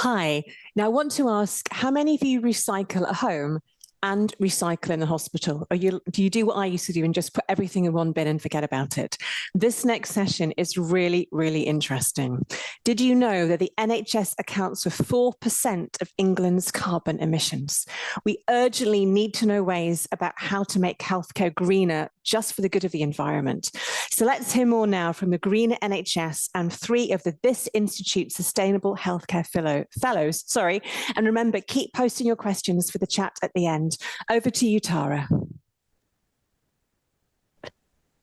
Hi. Now, I want to ask, how many of you recycle at home and recycle in the hospital? Do you do what I used to do and just put everything in one bin and forget about it? This next session is really, really interesting. Did you know that the NHS accounts for 4% of England's carbon emissions? We urgently need to know ways about how to make healthcare greener just for the good of the environment. So let's hear more now from the Greener NHS and 3 of the This Institute Sustainable Healthcare Fellows. And remember, keep posting your questions for the chat at the end. Over to you, Tara.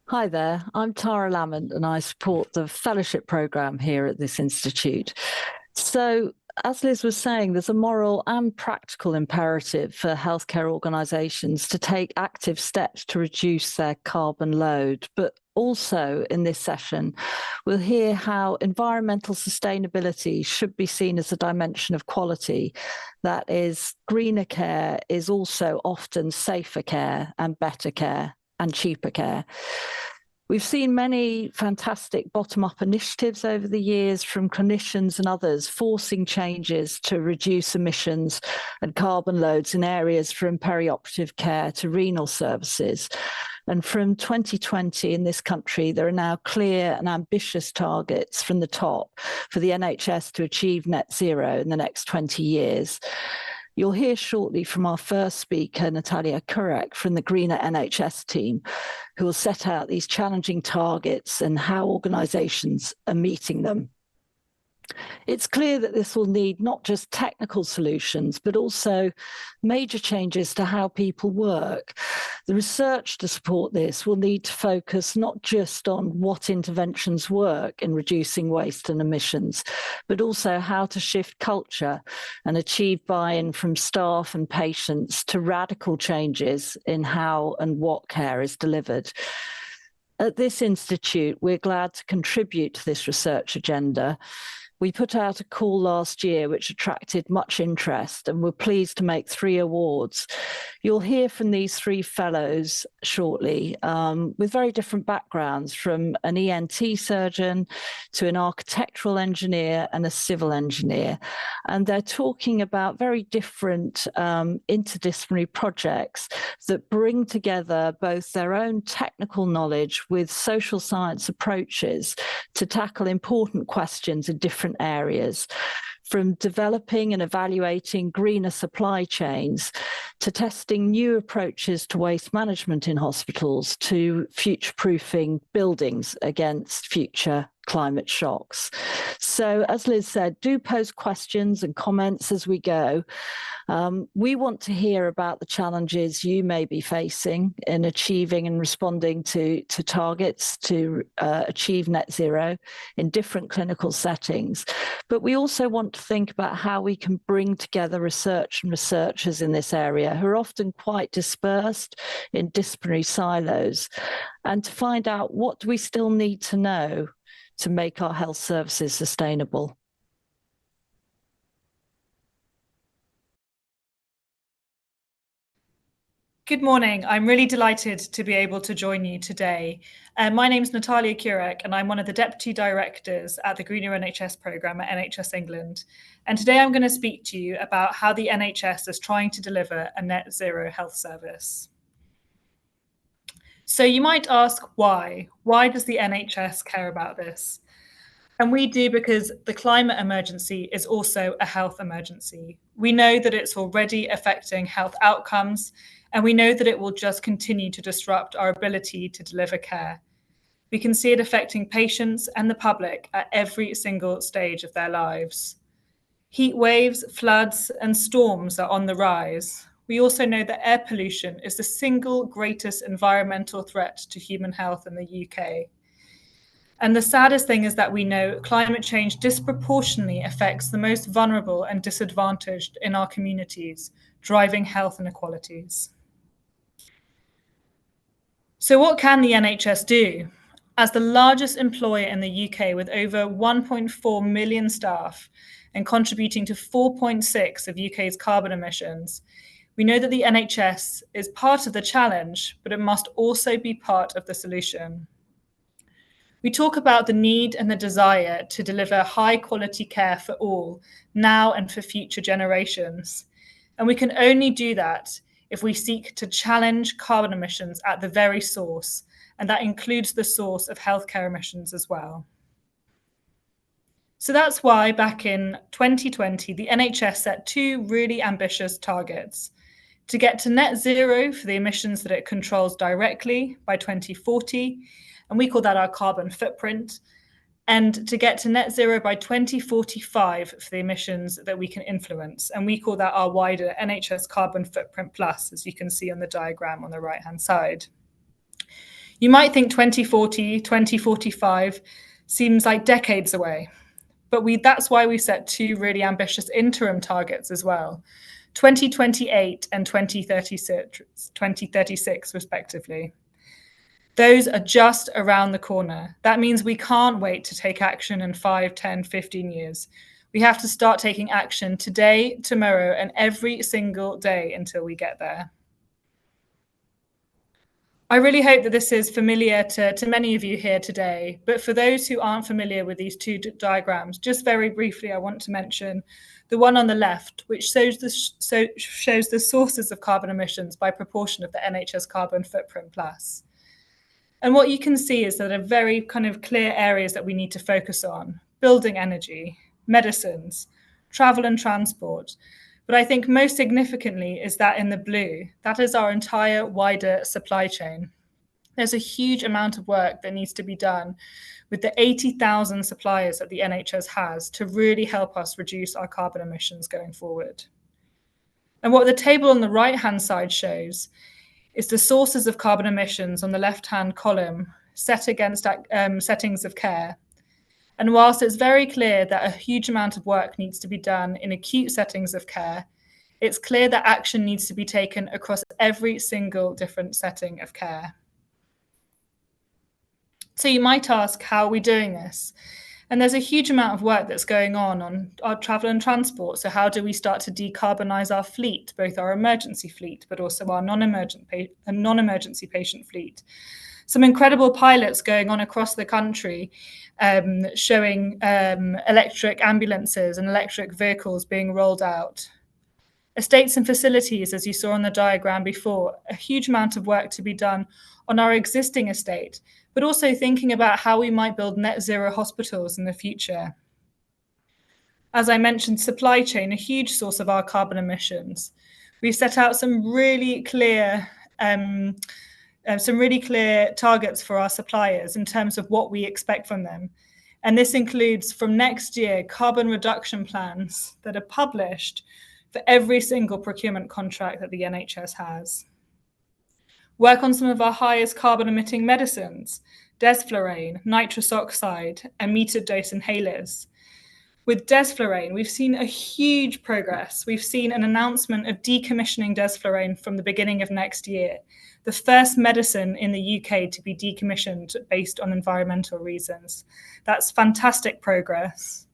Hi there, I'm Tara Lamont and I support the fellowship programme here at this institute. So, as Liz was saying, there's a moral and practical imperative for healthcare organisations to take active steps to reduce their carbon load. But also in this session, we'll hear how environmental sustainability should be seen as a dimension of quality. That is, greener care is also often safer care and better care and cheaper care. We've seen many fantastic bottom-up initiatives over the years from clinicians and others forcing changes to reduce emissions and carbon loads in areas from perioperative care to renal services. And from 2020 in this country, there are now clear and ambitious targets from the top for the NHS to achieve net zero in the next 20 years. You'll hear shortly from our first speaker, Natalia Kurek, from the Greener NHS team, who will set out these challenging targets and how organisations are meeting them. It's clear that this will need not just technical solutions, but also major changes to how people work. The research to support this will need to focus not just on what interventions work in reducing waste and emissions, but also how to shift culture and achieve buy-in from staff and patients to radical changes in how and what care is delivered. At this institute, we're glad to contribute to this research agenda. We put out a call last year which attracted much interest, and we're pleased to make 3 awards. You'll hear from these 3 fellows shortly with very different backgrounds, from an ENT surgeon to an architectural engineer and a civil engineer. And they're talking about very different interdisciplinary projects that bring together both their own technical knowledge with social science approaches to tackle important questions in different areas, from developing and evaluating greener supply chains to testing new approaches to waste management in hospitals to future-proofing buildings against future climate shocks. So, as Liz said, do post questions and comments as we go. We want to hear about the challenges you may be facing in achieving and responding to targets to achieve net zero in different clinical settings. But we also want to think about how we can bring together research and researchers in this area who are often quite dispersed in disciplinary silos, and to find out what do we still need to know to make our health services sustainable. Good morning. I'm really delighted to be able to join you today. My name is Natalia Kurek, and I'm one of the Deputy Directors at the Greener NHS programme at NHS England. And today I'm going to speak to you about how the NHS is trying to deliver a net zero health service. So you might ask why? Why does the NHS care about this? And we do because the climate emergency is also a health emergency. We know that it's already affecting health outcomes, and we know that it will just continue to disrupt our ability to deliver care. We can see it affecting patients and the public at every single stage of their lives. Heat waves, floods, and storms are on the rise. We also know that air pollution is the single greatest environmental threat to human health in the UK. And the saddest thing is that we know climate change disproportionately affects the most vulnerable and disadvantaged in our communities, driving health inequalities. So what can the NHS do? As the largest employer in the UK with over 1.4 million staff and contributing to 4.6% of UK's carbon emissions, we know that the NHS is part of the challenge, but it must also be part of the solution. We talk about the need and the desire to deliver high quality care for all, now and for future generations. And we can only do that if we seek to challenge carbon emissions at the very source, and that includes the source of healthcare emissions as well. So that's why back in 2020, the NHS set 2 really ambitious targets: to get to net zero for the emissions that it controls directly by 2040, and we call that our carbon footprint, and to get to net zero by 2045 for the emissions that we can influence, and we call that our wider NHS carbon footprint plus, as you can see on the diagram on the right-hand side. You might think 2040, 2045 seems like decades away, but that's why we set 2 really ambitious interim targets as well: 2028 and 2036 respectively. Those are just around the corner. That means we can't wait to take action in 5, 10, 15 years. We have to start taking action today, tomorrow, and every single day until we get there. I really hope that this is familiar to many of you here today, but for those who aren't familiar with these 2 diagrams, just very briefly, I want to mention the one on the left, which shows the sources of carbon emissions by proportion of the NHS carbon footprint plus. And what you can see is that there are very kind of clear areas that we need to focus on: building energy, medicines, travel and transport. But I think most significantly is that in the blue, that is our entire wider supply chain. There's a huge amount of work that needs to be done with the 80,000 suppliers that the NHS has to really help us reduce our carbon emissions going forward. And what the table on the right-hand side shows is the sources of carbon emissions on the left-hand column set against settings of care. And whilst it's very clear that a huge amount of work needs to be done in acute settings of care, it's clear that action needs to be taken across every single different setting of care. So you might ask, how are we doing this? And there's a huge amount of work that's going on our travel and transport. So how do we start to decarbonize our fleet, both our emergency fleet, but also our non-emergency patient fleet? Some incredible pilots going on across the country, showing electric ambulances and electric vehicles being rolled out. Estates and facilities, as you saw on the diagram before, a huge amount of work to be done on our existing estate, but also thinking about how we might build net zero hospitals in the future. As I mentioned, supply chain, a huge source of our carbon emissions. We've set out some really clear targets for our suppliers in terms of what we expect from them. And this includes, from next year, carbon reduction plans that are published for every single procurement contract that the NHS has. Work on some of our highest carbon emitting medicines: desflurane, nitrous oxide, and metered dose inhalers. With desflurane, we've seen a huge progress. We've seen an announcement of decommissioning desflurane from the beginning of next year, the first medicine in the UK to be decommissioned based on environmental reasons. That's fantastic progress.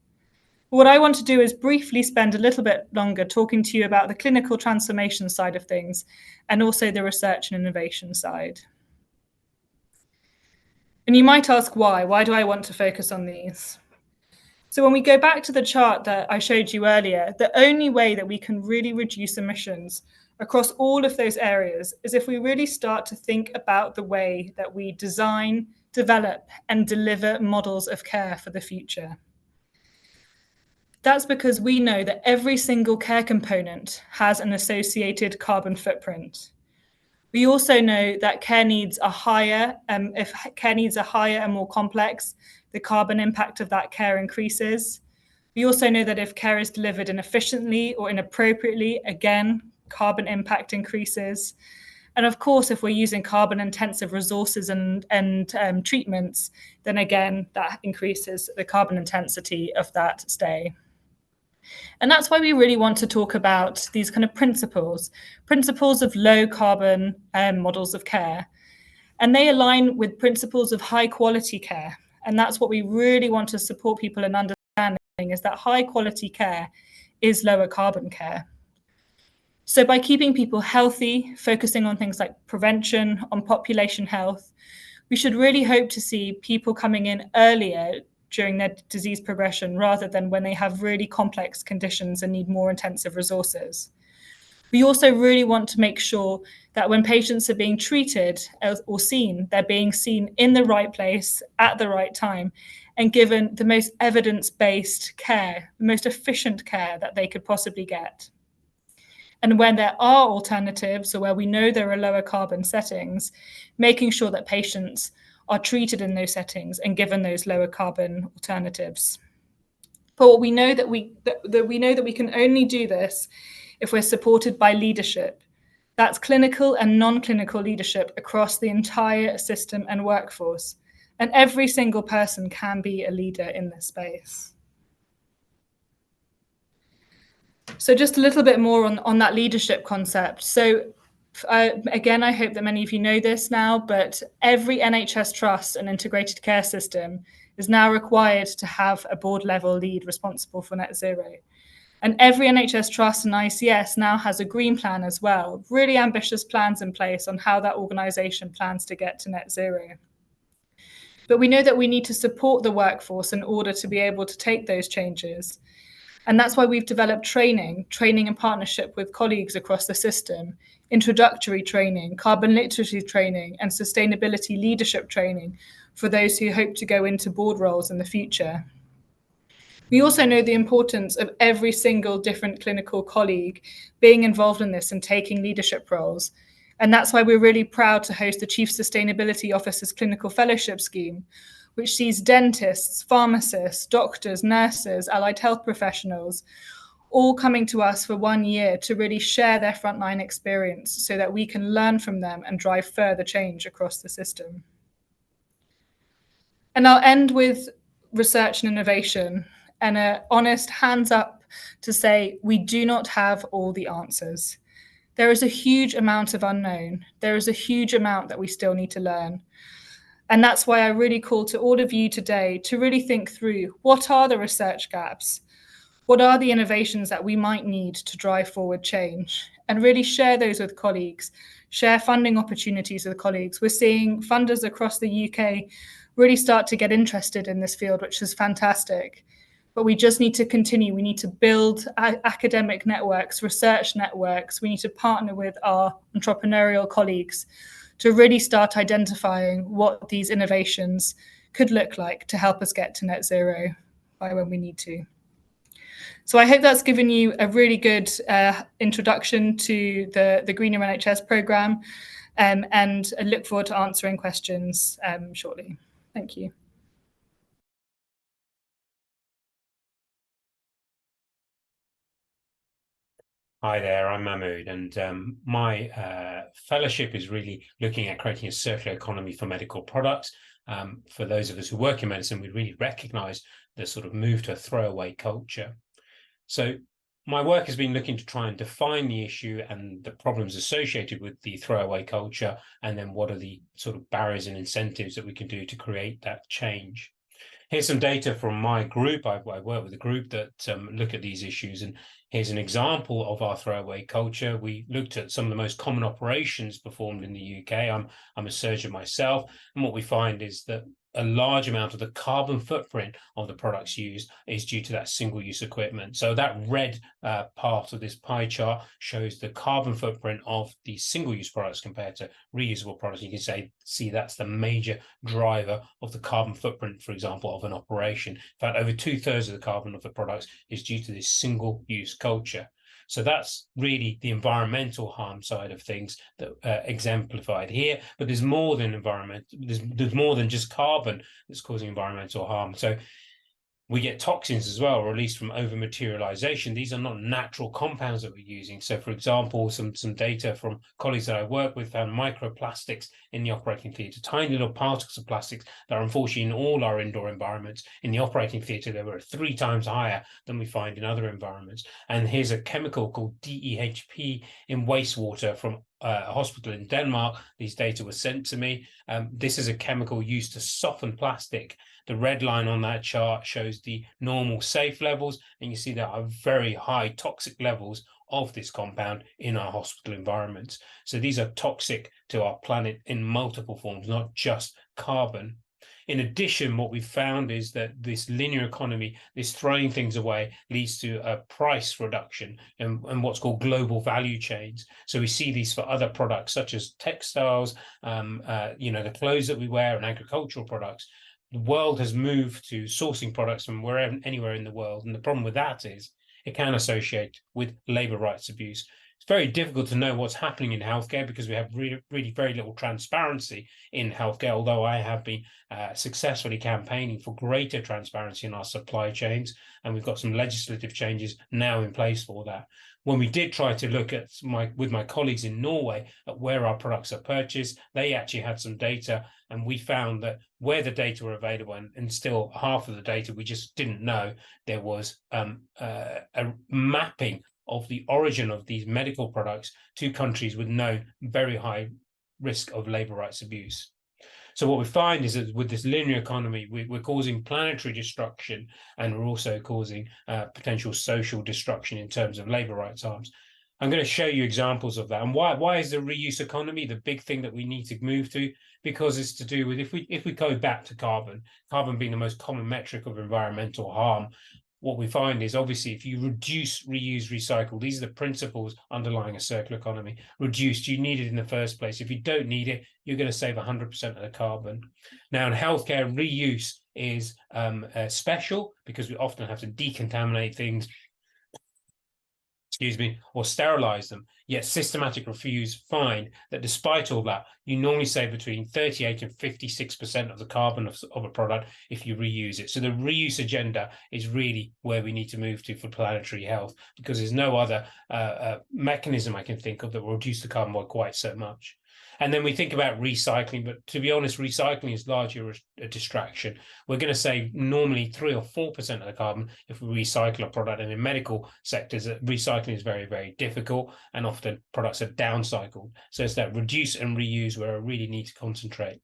What I want to do is briefly spend a little bit longer talking to you about the clinical transformation side of things and also the research and innovation side. And you might ask why? Why do I want to focus on these? So when we go back to the chart that I showed you earlier, the only way that we can really reduce emissions across all of those areas is if we really start to think about the way that we design, develop, and deliver models of care for the future. That's because we know that every single care component has an associated carbon footprint. We also know that care needs are higher. If care needs are higher and more complex, the carbon impact of that care increases. We also know that if care is delivered inefficiently or inappropriately, again, carbon impact increases. And of course, if we're using carbon intensive resources and treatments, then again, that increases the carbon intensity of that stay. And that's why we really want to talk about these kind of principles of low carbon models of care. And they align with principles of high quality care. And that's what we really want to support people in understanding, is that high quality care is lower carbon care. So by keeping people healthy, focusing on things like prevention, on population health, We should really hope to see people coming in earlier during their disease progression rather than when they have really complex conditions and need more intensive resources. We also really want to make sure that when patients are being treated or seen, they're being seen in the right place at the right time and given the most evidence-based care, the most efficient care that they could possibly get. And when there are alternatives, or where we know there are lower carbon settings, making sure that patients are treated in those settings and given those lower carbon alternatives. But we know that we can only do this if we're supported by leadership. That's clinical and non-clinical leadership across the entire system and workforce. And every single person can be a leader in this space. So just a little bit more on that leadership concept. So again, I hope that many of you know this now, but every NHS trust and integrated care system is now required to have a board level lead responsible for net zero. And every NHS trust and ICS now has a green plan as well, really ambitious plans in place on how that organisation plans to get to net zero. But we know that we need to support the workforce in order to be able to take those changes. And that's why we've developed training in partnership with colleagues across the system, introductory training, carbon literacy training, and sustainability leadership training for those who hope to go into board roles in the future. We also know the importance of every single different clinical colleague being involved in this and taking leadership roles. And that's why we're really proud to host the Chief Sustainability Officer's Clinical Fellowship Scheme, which sees dentists, pharmacists, doctors, nurses, allied health professionals, all coming to us for 1 year to really share their frontline experience so that we can learn from them and drive further change across the system. And I'll end with research and innovation and an honest hands up to say we do not have all the answers. There is a huge amount of unknown. There is a huge amount that we still need to learn. And that's why I really call to all of you today to really think through what are the research gaps? What are the innovations that we might need to drive forward change? And really share those with colleagues, share funding opportunities with colleagues. We're seeing funders across the UK really start to get interested in this field, which is fantastic. But we just need to continue. We need to build academic networks, research networks. We need to partner with our entrepreneurial colleagues to really start identifying what these innovations could look like to help us get to net zero by when we need to. So I hope that's given you a really good introduction to the Greener NHS programme, and I look forward to answering questions shortly. Thank you. Hi there, I'm Mahmood, and my fellowship is really looking at creating a circular economy for medical products. For those of us who work in medicine, we really recognise the sort of move to a throwaway culture. So my work has been looking to try and define the issue and the problems associated with the throwaway culture, and then what are the sort of barriers and incentives that we can do to create that change. Here's some data from my group. I work with a group that look at these issues, and here's an example of our throwaway culture. We looked at some of the most common operations performed in the UK. I'm a surgeon myself, and what we find is that a large amount of the carbon footprint of the products used is due to that single-use equipment. So that red part of this pie chart shows the carbon footprint of the single-use products compared to reusable products. You can see that's the major driver of the carbon footprint, for example, of an operation. In fact, over 2/3 of the carbon of the products is due to this single-use culture. So that's really the environmental harm side of things that exemplified here. But there's more than environment. There's more than just carbon that's causing environmental harm. So we get toxins as well, released from over-materialization. These are not natural compounds that we're using. So, for example, some data from colleagues that I work with found microplastics in the operating theatre, tiny little particles of plastics that are unfortunately in all our indoor environments. In the operating theatre, they were 3 times higher than we find in other environments. And here's a chemical called DEHP in wastewater from a hospital in Denmark. These data were sent to me. This is a chemical used to soften plastic. The red line on that chart shows the normal safe levels, and you see there are very high toxic levels of this compound in our hospital environments. So these are toxic to our planet in multiple forms, not just carbon. In addition, what we've found is that this linear economy, this throwing things away, leads to a price reduction and what's called global value chains. So we see these for other products such as textiles, the clothes that we wear, and agricultural products. The world has moved to sourcing products from wherever, anywhere in the world, and the problem with that is it can associate with labor rights abuse. It's very difficult to know what's happening in healthcare because we have really very little transparency in healthcare, although I have been successfully campaigning for greater transparency in our supply chains, and we've got some legislative changes now in place for that. When we did try to look at with my colleagues in Norway at where our products are purchased, they actually had some data, and we found that where the data were available, and still half of the data we just didn't know, there was a mapping of the origin of these medical products to countries with no very high risk of labor rights abuse. So what we find is that with this linear economy, we're causing planetary destruction, and we're also causing potential social destruction in terms of labor rights harms. I'm going to show you examples of that. And why is the reuse economy the big thing that we need to move to? Because it's to do with, if we go back to carbon being the most common metric of environmental harm, what we find is obviously if you reduce, reuse, recycle, these are the principles underlying a circular economy. Reduced, you need it in the first place. If you don't need it, you're going to save 100% of the carbon. Now in healthcare, reuse is special because we often have to decontaminate things, or sterilize them, yet systematic reviews find that despite all that, you normally save between 38 and 56% of the carbon of a product if you reuse it. So the reuse agenda is really where we need to move to for planetary health, because there's no other mechanism I can think of that will reduce the carbon by quite so much. And then we think about recycling, but to be honest, recycling is largely a distraction. We're going to save normally 3 or 4% of the carbon if we recycle a product. And in medical sectors, recycling is very, very difficult, and often products are downcycled. So it's that reduce and reuse where I really need to concentrate.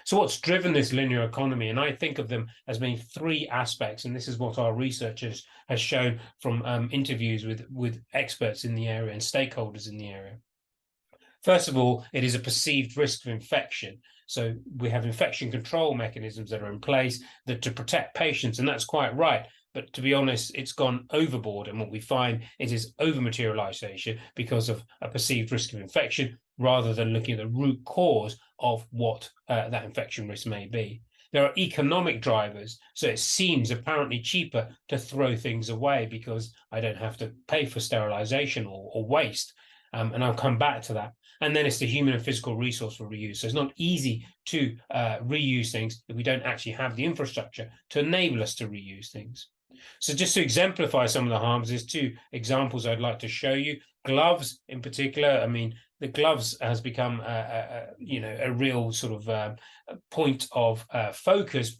So what's driven this linear economy? And I think of them as being 3 aspects, and this is what our research has shown from interviews with experts in the area and stakeholders in the area. First of all, it is a perceived risk of infection. So we have infection control mechanisms that are in place that to protect patients, and that's quite right. But to be honest, it's gone overboard. And what we find is over-materialization because of a perceived risk of infection rather than looking at the root cause of what that infection risk may be. There are economic drivers. So it seems apparently cheaper to throw things away because I don't have to pay for sterilization or waste. And I'll come back to that. And then it's the human and physical resource for reuse. So it's not easy to reuse things if we don't actually have the infrastructure to enable us to reuse things. So just to exemplify some of the harms, there's 2 examples I'd like to show you. Gloves in particular. I mean, the gloves has become a real sort of point of focus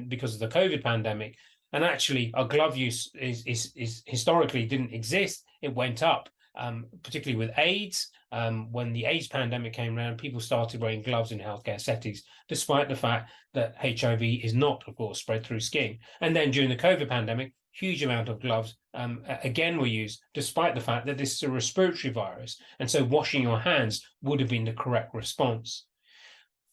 because of the COVID pandemic. And actually, our glove use is historically didn't exist. It went up. Particularly with AIDS, when the AIDS pandemic came around, people started wearing gloves in healthcare settings, despite the fact that HIV is not, of course, spread through skin. And then during the COVID pandemic, huge amount of gloves, again, were used, despite the fact that this is a respiratory virus. And so washing your hands would have been the correct response.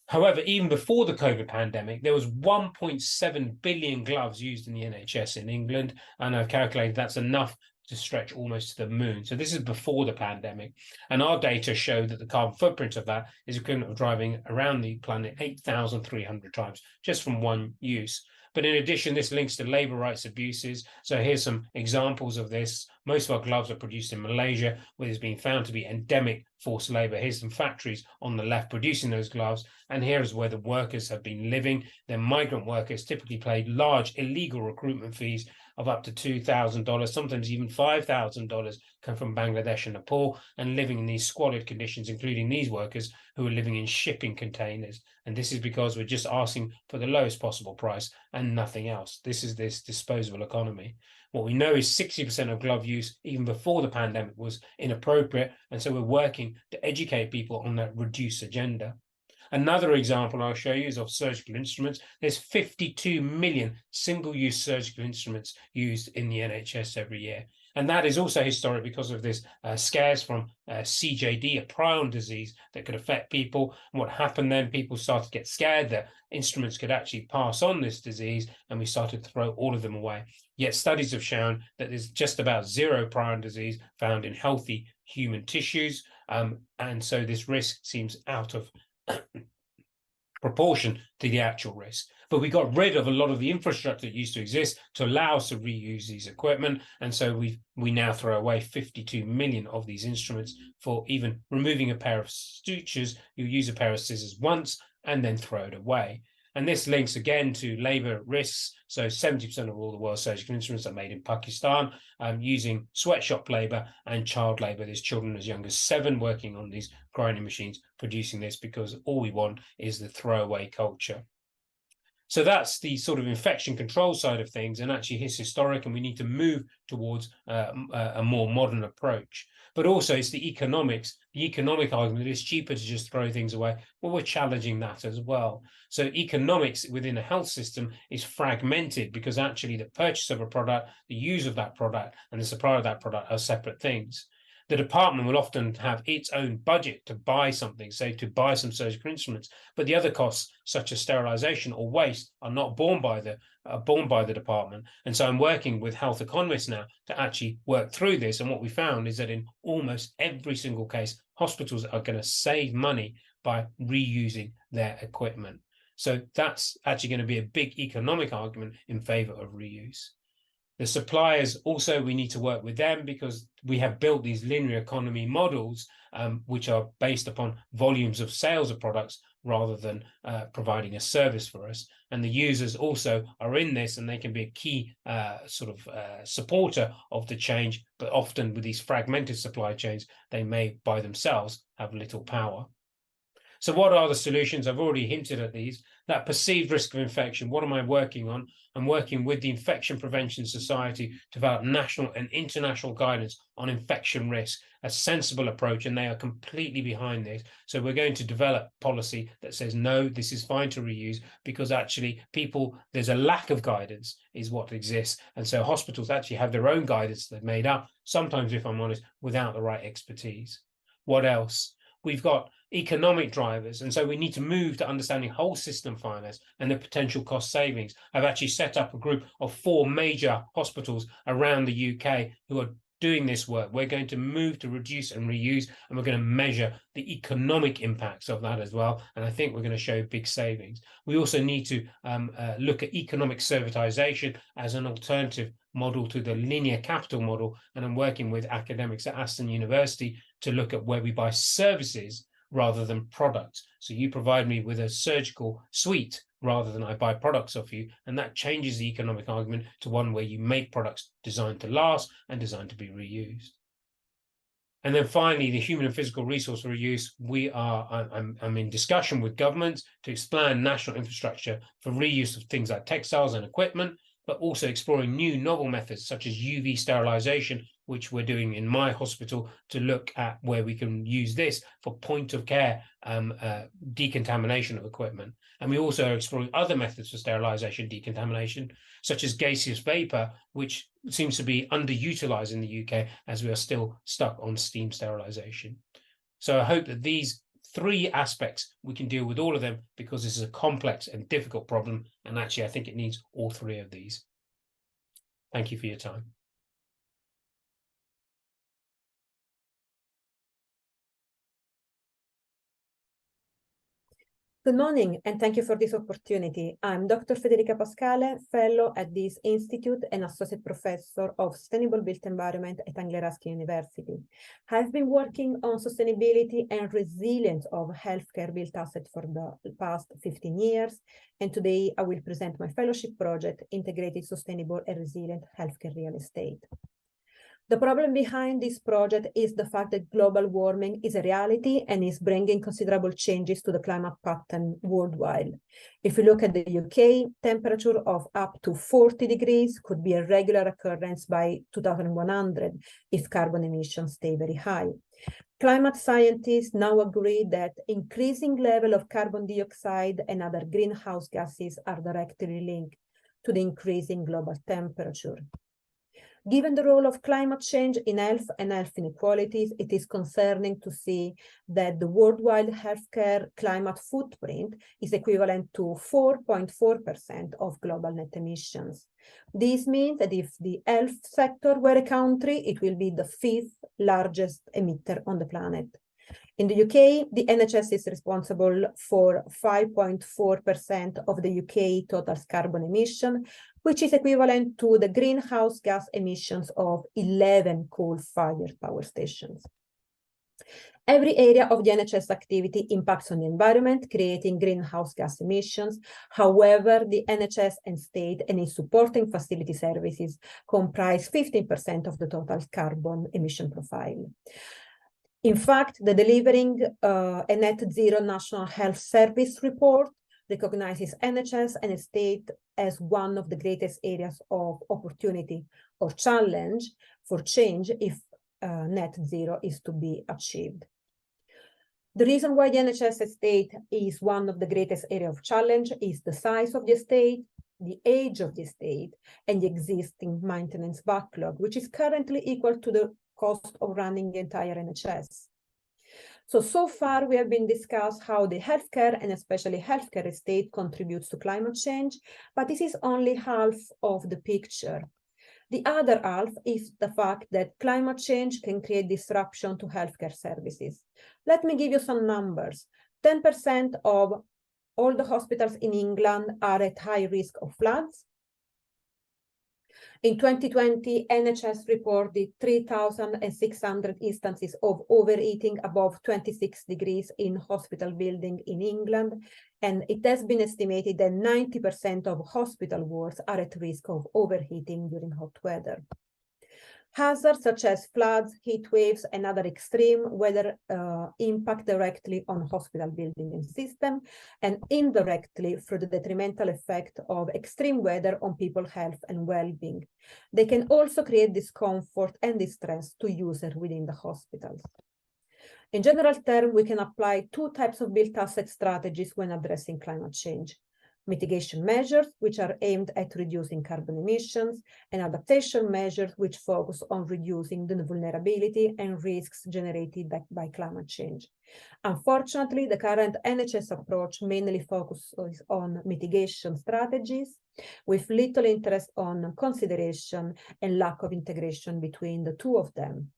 However, even before the COVID pandemic, there was 1.7 billion gloves used in the NHS in England, and I've calculated that's enough to stretch almost to the moon. So this is before the pandemic. And our data show that the carbon footprint of that is equivalent of driving around the planet 8,300 times just from one use. But in addition, this links to labor rights abuses. So here's some examples of this. Most of our gloves are produced in Malaysia, where there's been found to be endemic forced labor. Here's some factories on the left producing those gloves. And here is where the workers have been living. They're migrant workers, typically paid large illegal recruitment fees of up to $2,000, sometimes even $5,000, come from Bangladesh and Nepal, and living in these squalid conditions, including these workers who are living in shipping containers. And this is because we're just asking for the lowest possible price and nothing else. This is this disposable economy. What we know is 60% of glove use, even before the pandemic, was inappropriate. And so we're working to educate people on that reduce agenda. Another example I'll show you is of surgical instruments. There's 52 million single-use surgical instruments used in the NHS every year. And that is also historic because of this scares from CJD, a prion disease that could affect people. And what happened then, people started to get scared that instruments could actually pass on this disease, and we started to throw all of them away. Yet studies have shown that there's just about zero prion disease found in healthy human tissues. And so this risk seems out of proportion to the actual risk. But we got rid of a lot of the infrastructure that used to exist to allow us to reuse these equipment. And so we now throw away 52 million of these instruments for even removing a pair of sutures. You use a pair of scissors once and then throw it away. And this links again to labor risks. So 70% of all the world's surgical instruments are made in Pakistan using sweatshop labor and child labor. There's children as young as 7 working on these grinding machines producing this, because all we want is the throwaway culture. So that's the sort of infection control side of things, and actually it's historic, and we need to move towards a more modern approach. But also it's the economic argument that it's cheaper to just throw things away. Well, we're challenging that as well. So economics within a health system is fragmented, because actually the purchase of a product, the use of that product, and the supply of that product are separate things. The department will often have its own budget to buy something, say to buy some surgical instruments, but the other costs, such as sterilization or waste, are not borne by the department. And so I'm working with health economists now to actually work through this. And what we found is that in almost every single case, hospitals are going to save money by reusing their equipment. So that's actually going to be a big economic argument in favor of reuse. The suppliers also, we need to work with them, because we have built these linear economy models, which are based upon volumes of sales of products rather than providing a service for us. And the users also are in this, and they can be a key supporter of the change. But often with these fragmented supply chains, they may by themselves have little power. So what are the solutions? I've already hinted at these. That perceived risk of infection, what am I working on? I'm working with the Infection Prevention Society to develop national and international guidance on infection risk, a sensible approach, and they are completely behind this. So we're going to develop policy that says, no, this is fine to reuse, because actually there's a lack of guidance is what exists. And so hospitals actually have their own guidance they've made up, sometimes, if I'm honest, without the right expertise. What else? We've got economic drivers, and so we need to move to understanding whole system finance and the potential cost savings. I've actually set up a group of 4 major hospitals around the UK who are doing this work. We're going to move to reduce and reuse, and we're going to measure the economic impacts of that as well. And I think we're going to show big savings. We also need to look at economic servitization as an alternative model to the linear capital model. And I'm working with academics at Aston University to look at where we buy services rather than products. So you provide me with a surgical suite rather than I buy products off you. And that changes the economic argument to one where you make products designed to last and designed to be reused. And then finally, the human and physical resource reuse. I'm in discussion with governments to expand national infrastructure for reuse of things like textiles and equipment, but also exploring new novel methods such as UV sterilization, which we're doing in my hospital to look at where we can use this for point of care decontamination of equipment. And we also are exploring other methods for sterilization decontamination, such as gaseous vapor, which seems to be underutilized in the UK as we are still stuck on steam sterilization. So I hope that these 3 aspects, we can deal with all of them, because this is a complex and difficult problem. And actually, I think it needs all 3 of these. Thank you for your time. Good morning, and thank you for this opportunity. I'm Dr. Federica Pascale, fellow at this institute and associate professor of sustainable built environment at Anglia Ruskin University. I've been working on sustainability and resilience of healthcare built assets for the past 15 years, and today I will present my fellowship project, Integrated Sustainable and Resilient Healthcare Real Estate. The problem behind this project is the fact that global warming is a reality and is bringing considerable changes to the climate pattern worldwide. If we look at the UK, temperature of up to 40 degrees could be a regular occurrence by 2100 if carbon emissions stay very high. Climate scientists now agree that increasing level of carbon dioxide and other greenhouse gases are directly linked to the increasing global temperature. Given the role of climate change in health and health inequalities, it is concerning to see that the worldwide healthcare climate footprint is equivalent to 4.4% of global net emissions. This means that if the health sector were a country, it will be the 5th largest emitter on the planet. In the UK, the NHS is responsible for 5.4% of the UK total carbon emission, which is equivalent to the greenhouse gas emissions of 11 coal-fired power stations. Every area of the NHS activity impacts on the environment, creating greenhouse gas emissions. However, the NHS and state and its supporting facility services comprise 15% of the total carbon emission profile. In fact, the Delivering a Net Zero National Health Service report recognizes NHS and state as one of the greatest areas of opportunity or challenge for change if net zero is to be achieved. The reason why the NHS estate is one of the greatest areas of challenge is the size of the estate, the age of the estate, and the existing maintenance backlog, which is currently equal to the cost of running the entire NHS. So far we have been discussed how the healthcare and especially healthcare estate contributes to climate change, but this is only half of the picture. The other half is the fact that climate change can create disruption to healthcare services. Let me give you some numbers. 10% of all the hospitals in England are at high risk of floods. In 2020, NHS reported 3,600 instances of overeating above 26 degrees in hospital buildings in England, and it has been estimated that 90% of hospital wards are at risk of overheating during hot weather. Hazards such as floods, heat waves, and other extreme weather impact directly on hospital building and system, and indirectly through the detrimental effect of extreme weather on people's health and well-being. They can also create discomfort and distress to users within the hospitals. In general terms, we can apply two types of built asset strategies when addressing climate change. Mitigation measures, which are aimed at reducing carbon emissions, and adaptation measures, which focus on reducing the vulnerability and risks generated by climate change. Unfortunately, the current NHS approach mainly focuses on mitigation strategies, with little interest on consideration and lack of integration between the two of them.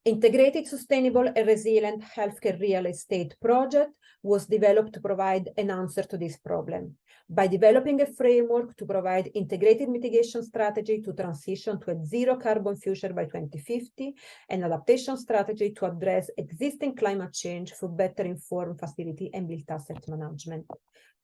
Integrated, Sustainable and Resilient Healthcare Real Estate Project was developed to provide an answer to this problem by developing a framework to provide integrated mitigation strategy to transition to a zero carbon future by 2050 and adaptation strategy to address existing climate change for better informed facility and built asset management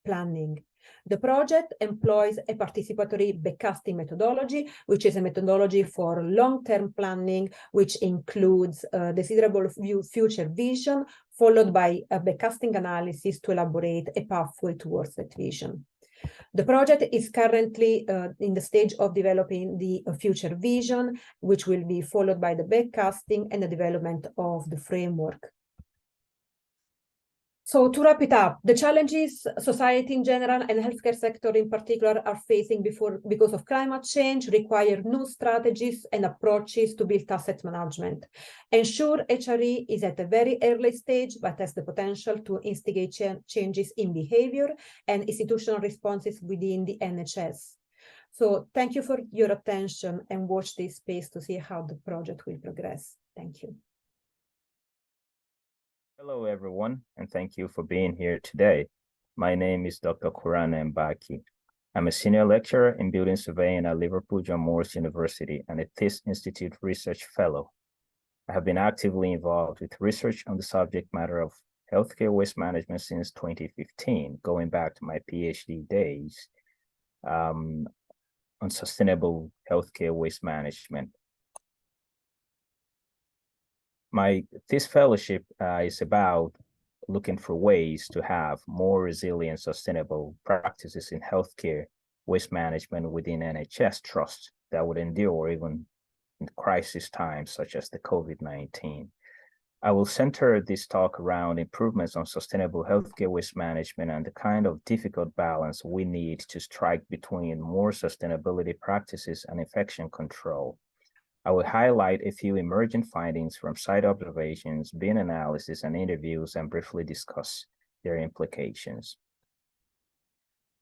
planning. The project employs a participatory backcasting methodology, which is a methodology for long-term planning, which includes desirable future vision, followed by a backcasting analysis to elaborate a pathway towards that vision. The project is currently in the stage of developing the future vision, which will be followed by the backcasting and the development of the framework. So to wrap it up, the challenges society in general and healthcare sector in particular are facing because of climate change require new strategies and approaches to built asset management. Ensure HRE is at a very early stage, but has the potential to instigate changes in behavior and institutional responses within the NHS. So thank you for your attention and watch this space to see how the project will progress. Thank you. Hello, everyone, and thank you for being here today. My name is Dr. Kurannen Baaki. I'm a senior lecturer in building surveying at Liverpool John Moores University and a TIS Institute Research Fellow. I have been actively involved with research on the subject matter of healthcare waste management since 2015, going back to my PhD days. on sustainable healthcare waste management. This fellowship is about looking for ways to have more resilient, sustainable practices in healthcare waste management within NHS trusts that would endure even in crisis times such as the COVID-19. I will center this talk around improvements on sustainable healthcare waste management and the kind of difficult balance we need to strike between more sustainability practices and infection control. I will highlight a few emerging findings from site observations, bin analysis, and interviews, and briefly discuss their implications.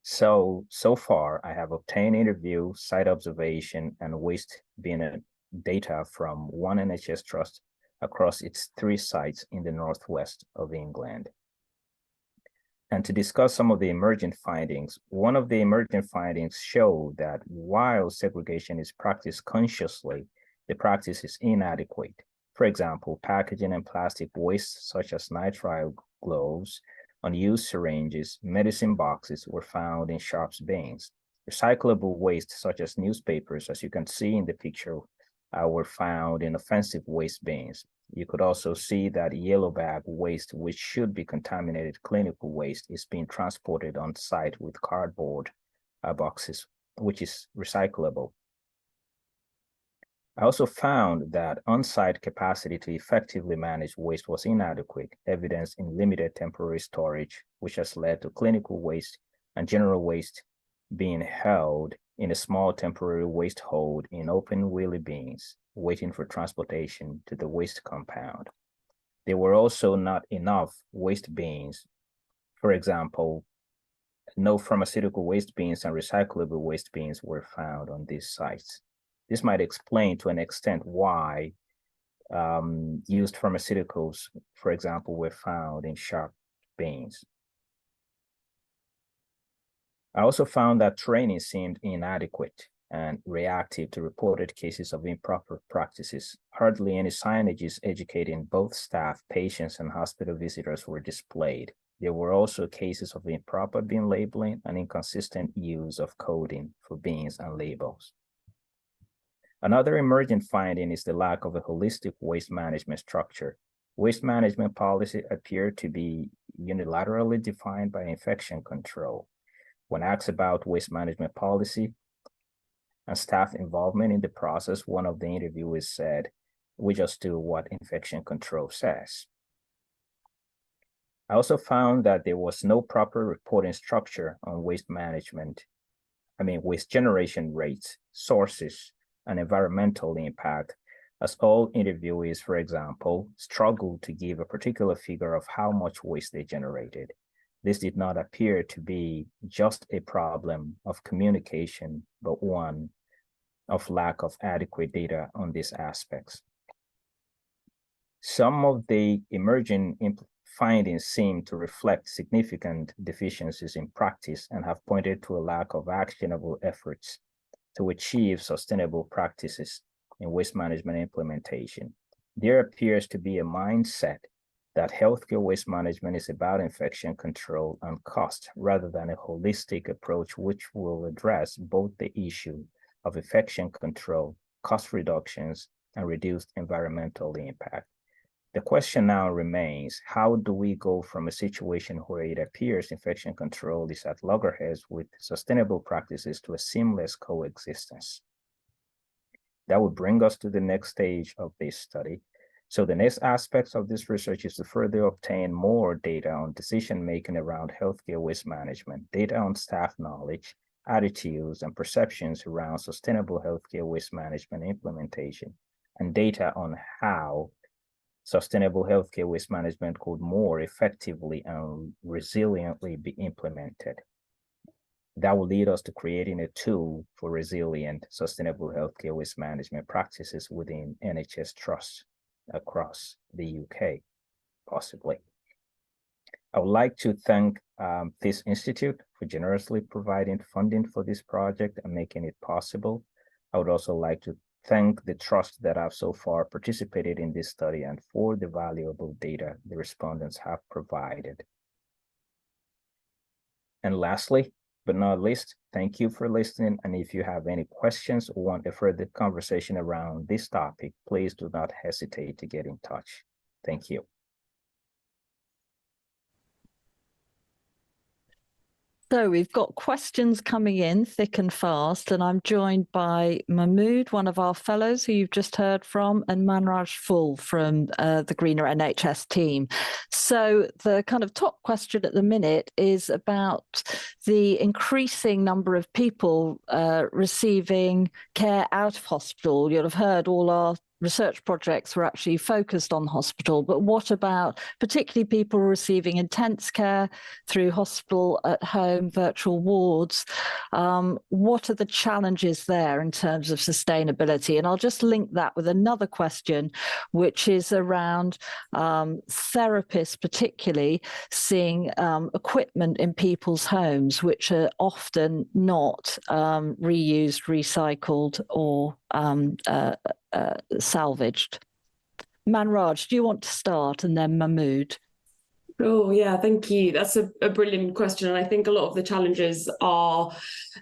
So far, I have obtained interview, site observation, and waste bin data from one NHS trust across its 3 sites in the northwest of England. And to discuss some of the emergent findings, one of the emergent findings showed that while segregation is practiced consciously, the practice is inadequate. For example, packaging and plastic waste such as nitrile gloves, unused syringes, medicine boxes were found in sharps bins. Recyclable waste such as newspapers, as you can see in the picture, were found in offensive waste bins. You could also see that yellow bag waste, which should be contaminated clinical waste, is being transported on site with cardboard boxes, which is recyclable. I also found that on-site capacity to effectively manage waste was inadequate, evidenced in limited temporary storage, which has led to clinical waste and general waste being held in a small temporary waste hold in open wheelie bins, waiting for transportation to the waste compound. There were also not enough waste bins. For example, no pharmaceutical waste bins and recyclable waste bins were found on these sites. This might explain to an extent why used pharmaceuticals, for example, were found in sharp bins. I also found that training seemed inadequate and reactive to reported cases of improper practices. Hardly any signages educating both staff, patients, and hospital visitors were displayed. There were also cases of improper bin labeling and inconsistent use of coding for bins and labels. Another emergent finding is the lack of a holistic waste management structure. Waste management policy appeared to be unilaterally defined by infection control. When asked about waste management policy and staff involvement in the process, one of the interviewers said, "We just do what infection control says." I also found that there was no proper reporting structure on waste generation rates, sources, and environmental impact, as all interviewees, for example, struggled to give a particular figure of how much waste they generated. This did not appear to be just a problem of communication, but one of lack of adequate data on these aspects. Some of the emerging findings seem to reflect significant deficiencies in practice and have pointed to a lack of actionable efforts to achieve sustainable practices in waste management implementation. There appears to be a mindset that healthcare waste management is about infection control and cost rather than a holistic approach which will address both the issue of infection control, cost reductions, and reduced environmental impact. The question now remains, how do we go from a situation where it appears infection control is at loggerheads with sustainable practices to a seamless coexistence? That would bring us to the next stage of this study. So the next aspects of this research is to further obtain more data on decision-making around healthcare waste management, data on staff knowledge, attitudes, and perceptions around sustainable healthcare waste management implementation, and data on how sustainable healthcare waste management could more effectively and resiliently be implemented. That will lead us to creating a tool for resilient, sustainable healthcare waste management practices within NHS trusts across the UK, possibly. I would like to thank this institute for generously providing funding for this project and making it possible. I would also like to thank the trust that have so far participated in this study and for the valuable data the respondents have provided. And lastly, but not least, thank you for listening. And if you have any questions or want a further conversation around this topic, please do not hesitate to get in touch. Thank you. So we've got questions coming in thick and fast, and I'm joined by Mahmood, one of our fellows who you've just heard from, and Manraj Phull from the Greener NHS team. So the kind of top question at the minute is about the increasing number of people receiving care out of hospital. You'll have heard all our research projects were actually focused on hospital, but what about particularly people receiving intense care through hospital, at home, virtual wards? What are the challenges there in terms of sustainability? And I'll just link that with another question, which is around therapists, particularly seeing equipment in people's homes, which are often not reused, recycled, or salvaged. Manraj, do you want to start, and then Mahmood? Oh, yeah, thank you. That's a brilliant question. And I think a lot of the challenges are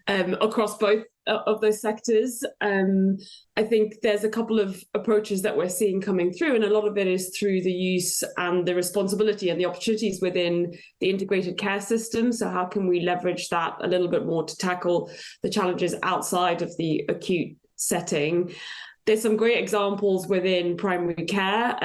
across both of those sectors. I think there's a couple of approaches that we're seeing coming through, and a lot of it is through the use and the responsibility and the opportunities within the integrated care system. So how can we leverage that a little bit more to tackle the challenges outside of the acute setting? There's some great examples within primary care,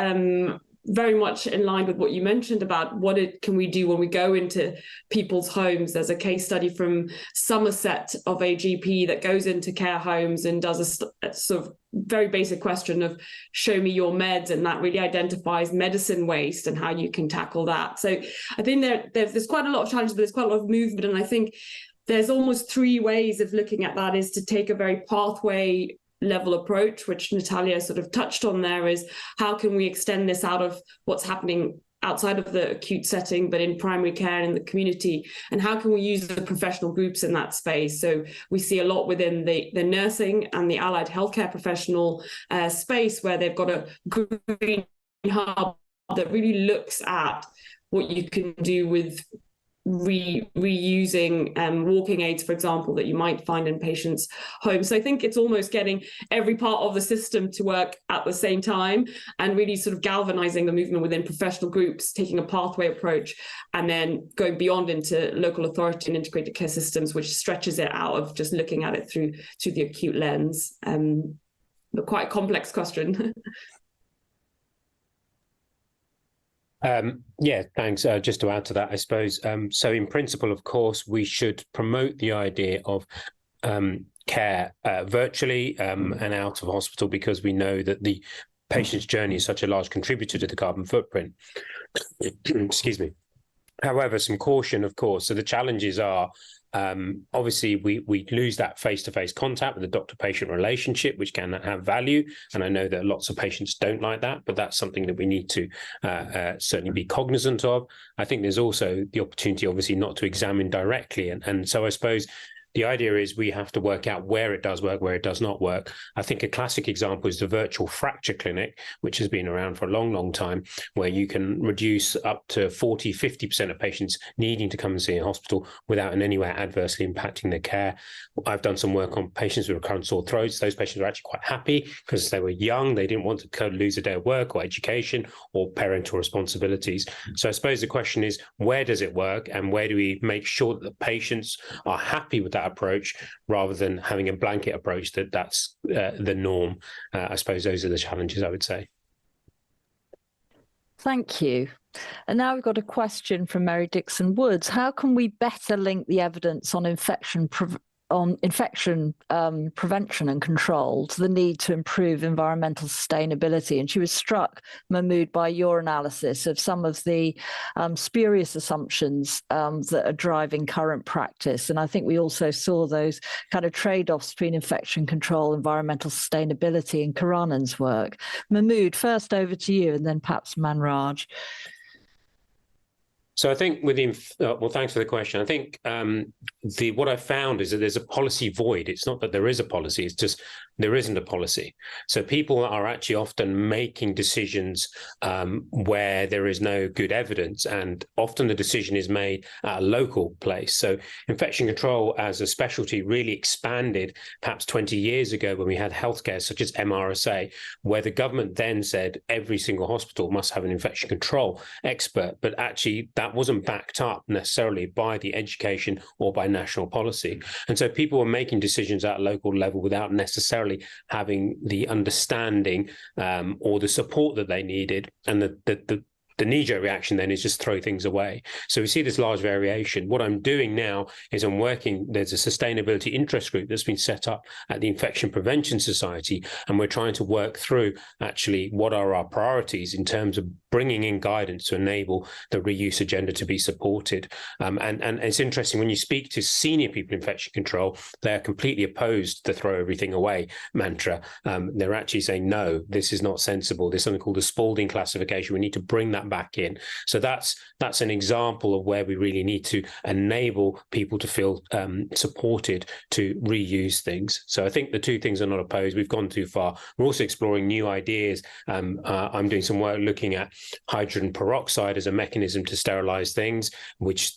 very much in line with what you mentioned about what can we do when we go into people's homes. There's a case study from Somerset of a GP that goes into care homes and does a sort of very basic question of show me your meds, and that really identifies medicine waste and how you can tackle that. So I think there's quite a lot of challenges, but there's quite a lot of movement, and I think there's almost three ways of looking at that. Is to take a very pathway level approach, which Natalia sort of touched on there, is how can we extend this out of what's happening outside of the acute setting, but in primary care and in the community, and how can we use the professional groups in that space? So we see a lot within the nursing and the allied healthcare professional space, where they've got a green hub that really looks at what you can do with reusing walking aids, for example, that you might find in patients' homes. So I think it's almost getting every part of the system to work at the same time, and really sort of galvanizing the movement within professional groups, taking a pathway approach, and then going beyond into local authority and integrated care systems, which stretches it out of just looking at it through the acute lens. But quite a complex question. Yeah, thanks. Just to add to that, I suppose, so in principle, of course, we should promote the idea of care virtually and out of hospital, because we know that the patient's journey is such a large contributor to the carbon footprint. Excuse me. However, some caution, of course. So the challenges are, obviously, we lose that face-to-face contact with the doctor-patient relationship, which can have value. And I know that lots of patients don't like that, but that's something that we need to certainly be cognizant of. I think there's also the opportunity, obviously, not to examine directly. And so I suppose the idea is we have to work out where it does work, where it does not work. I think a classic example is the virtual fracture clinic, which has been around for a long, long time, where you can reduce up to 40, 50% of patients needing to come and see a hospital without in any way adversely impacting their care. I've done some work on patients with recurrent sore throats. Those patients were actually quite happy because they were young. They didn't want to lose a day of work or education or parental responsibilities. So I suppose the question is, where does it work, and where do we make sure that the patients are happy with that approach, rather than having a blanket approach that's the norm? I suppose those are the challenges, I would say. Thank you. And now we've got a question from Mary Dixon Woods. How can we better link the evidence on infection prevention and control to the need to improve environmental sustainability? And she was struck, Mahmood, by your analysis of some of the spurious assumptions that are driving current practice. And I think we also saw those kind of trade-offs between infection control, environmental sustainability, and Kurannen's work. Mahmood, first over to you, and then perhaps Manraj. So I think well, thanks for the question. I think what I found is that there's a policy void. It's not that there is a policy, it's just there isn't a policy. So people are actually often making decisions where there is no good evidence, and often the decision is made at a local place. So infection control as a specialty really expanded perhaps 20 years ago when we had healthcare such as MRSA, where the government then said every single hospital must have an infection control expert, but actually that wasn't backed up necessarily by the education or by national policy. And so people were making decisions at a local level without necessarily having the understanding or the support that they needed. And the knee-jerk reaction then is just throw things away. So we see this large variation. What I'm doing now is I'm working, there's a sustainability interest group that's been set up at the Infection Prevention Society, and we're trying to work through actually what are our priorities in terms of bringing in guidance to enable the reuse agenda to be supported. And it's interesting, when you speak to senior people in infection control, they're completely opposed to throw everything away mantra. They're actually saying, no, this is not sensible. There's something called the Spalding classification. We need to bring that back in. So that's an example of where we really need to enable people to feel supported to reuse things. So I think the two things are not opposed. We've gone too far. We're also exploring new ideas. I'm doing some work looking at hydrogen peroxide as a mechanism to sterilize things, which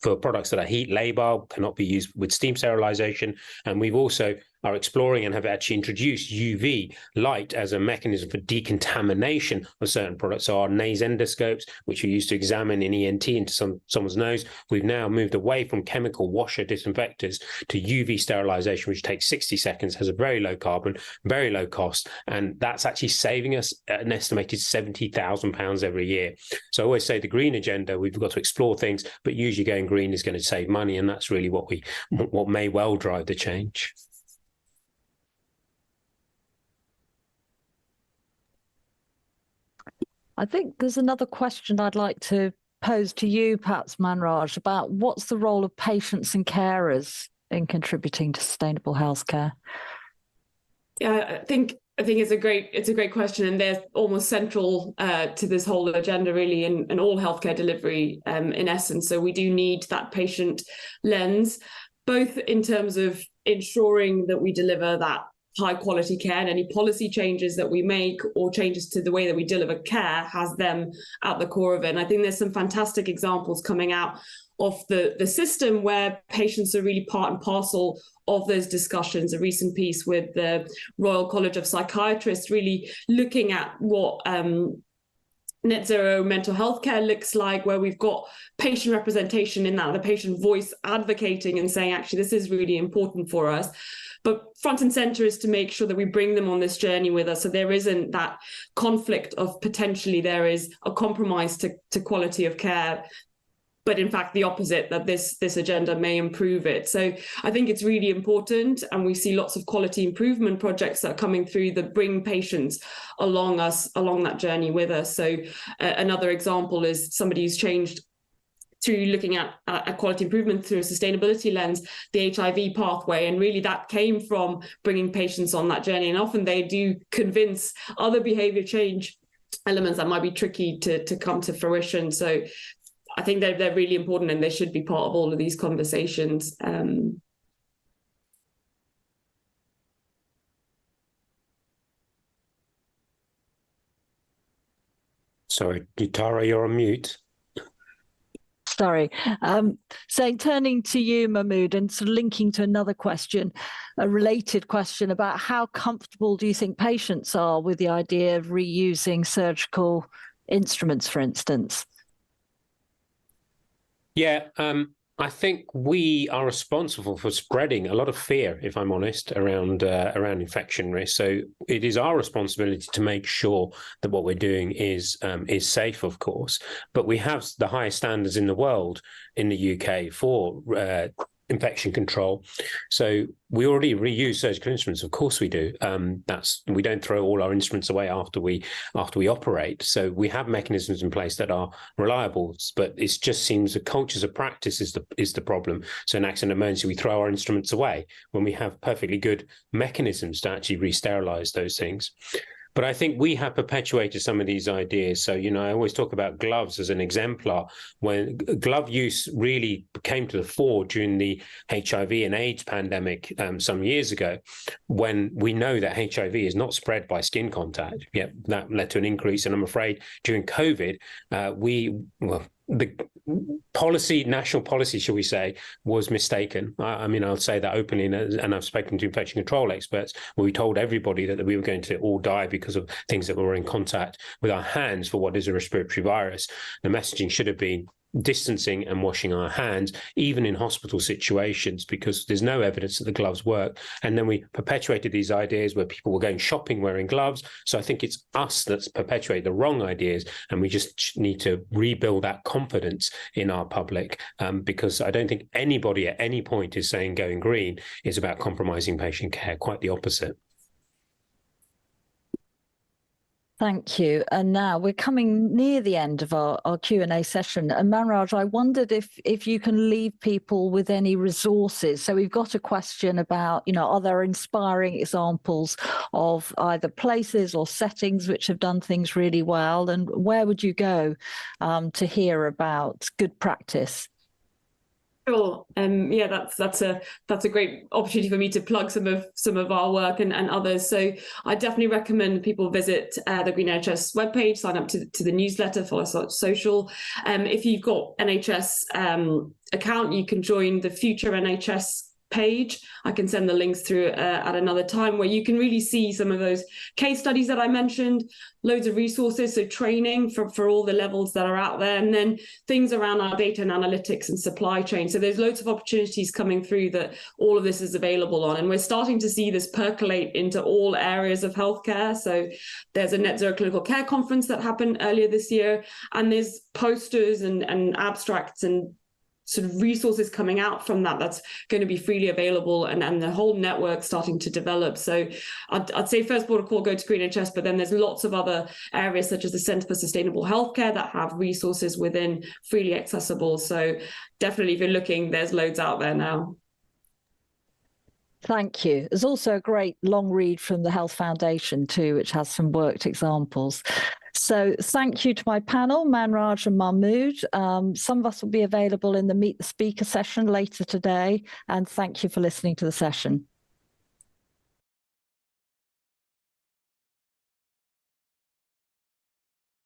for products that are heat labile cannot be used with steam sterilization. And we've also are exploring and have actually introduced UV light as a mechanism for decontamination of certain products. So our nase endoscopes, which we used to examine in ENT into someone's nose, we've now moved away from chemical washer disinfectors to UV sterilization, which takes 60 seconds, has a very low carbon, very low cost, and that's actually saving us an estimated £70,000 every year. So I always say the green agenda, we've got to explore things, but usually going green is going to save money, and that's really what may well drive the change. I think there's another question I'd like to pose to you, perhaps, Manraj, about what's the role of patients and carers in contributing to sustainable healthcare? Yeah, I think it's a great question, and they're almost central to this whole agenda, really, in all healthcare delivery, in essence. So we do need that patient lens, both in terms of ensuring that we deliver that high quality care, and any policy changes that we make or changes to the way that we deliver care has them at the core of it. And I think there's some fantastic examples coming out of the system where patients are really part and parcel of those discussions. A recent piece with the Royal College of Psychiatrists really looking at what net zero mental health care looks like, where we've got patient representation in that, the patient voice advocating and saying, actually, this is really important for us. But front and center is to make sure that we bring them on this journey with us, so there isn't that conflict of potentially there is a compromise to quality of care, but in fact the opposite, that this agenda may improve it. So I think it's really important, and we see lots of quality improvement projects that are coming through that bring patients along that journey with us. So another example is somebody who's changed through looking at quality improvement through a sustainability lens, the HIV pathway. And really that came from bringing patients on that journey. And often they do convince other behavior change elements that might be tricky to come to fruition. So I think they're really important, and they should be part of all of these conversations. Sorry, Tara, you're on mute. Sorry. So turning to you, Mahmood, and sort of linking to another question, a related question about how comfortable do you think patients are with the idea of reusing surgical instruments, for instance? Yeah, I think we are responsible for spreading a lot of fear, if I'm honest, around infection risk. So it is our responsibility to make sure that what we're doing is safe, of course. But we have the highest standards in the world in the UK for infection control. So we already reuse surgical instruments. Of course we do. We don't throw all our instruments away after we operate. So we have mechanisms in place that are reliable, but it just seems the cultures of practice is the problem. So in accident emergency, we throw our instruments away when we have perfectly good mechanisms to actually re-sterilize those things. But I think we have perpetuated some of these ideas. So, I always talk about gloves as an exemplar. When glove use really came to the fore during the HIV and AIDS pandemic some years ago, when we know that HIV is not spread by skin contact. Yeah, that led to an increase. And I'm afraid during COVID, the national policy, shall we say, was mistaken. I mean, I'll say that openly, and I've spoken to infection control experts, where we told everybody that we were going to all die because of things that were in contact with our hands for what is a respiratory virus. The messaging should have been distancing and washing our hands, even in hospital situations, because there's no evidence that the gloves work. And then we perpetuated these ideas where people were going shopping wearing gloves. So I think it's us that's perpetuated the wrong ideas, and we just need to rebuild that confidence in our public, because I don't think anybody at any point is saying going green is about compromising patient care. Quite the opposite. Thank you. And now we're coming near the end of our Q&A session. And Manraj, I wondered if you can leave people with any resources. So we've got a question about, are there inspiring examples of either places or settings which have done things really well? And where would you go to hear about good practice? Sure. Yeah, that's a great opportunity for me to plug some of our work and others. So I definitely recommend people visit the Green NHS webpage, sign up to the newsletter, follow us on social. If you've got NHS account, you can join the Future NHS page. I can send the links through at another time, where you can really see some of those case studies that I mentioned, loads of resources, so training for all the levels that are out there, and then things around our data and analytics and supply chain. So there's loads of opportunities coming through that all of this is available on, and we're starting to see this percolate into all areas of healthcare. So there's a Net Zero Clinical Care conference that happened earlier this year, and there's posters and abstracts and sort of resources coming out from that's going to be freely available, and the whole network starting to develop. So I'd say first port of call, go to Green NHS, but then there's lots of other areas such as the Centre for Sustainable Healthcare that have resources within freely accessible. So definitely, if you're looking, there's loads out there now. Thank you. There's also a great long read from the Health Foundation too, which has some worked examples. So thank you to my panel, Manraj and Mahmood. Some of us will be available in the Meet the Speaker session later today, and thank you for listening to the session.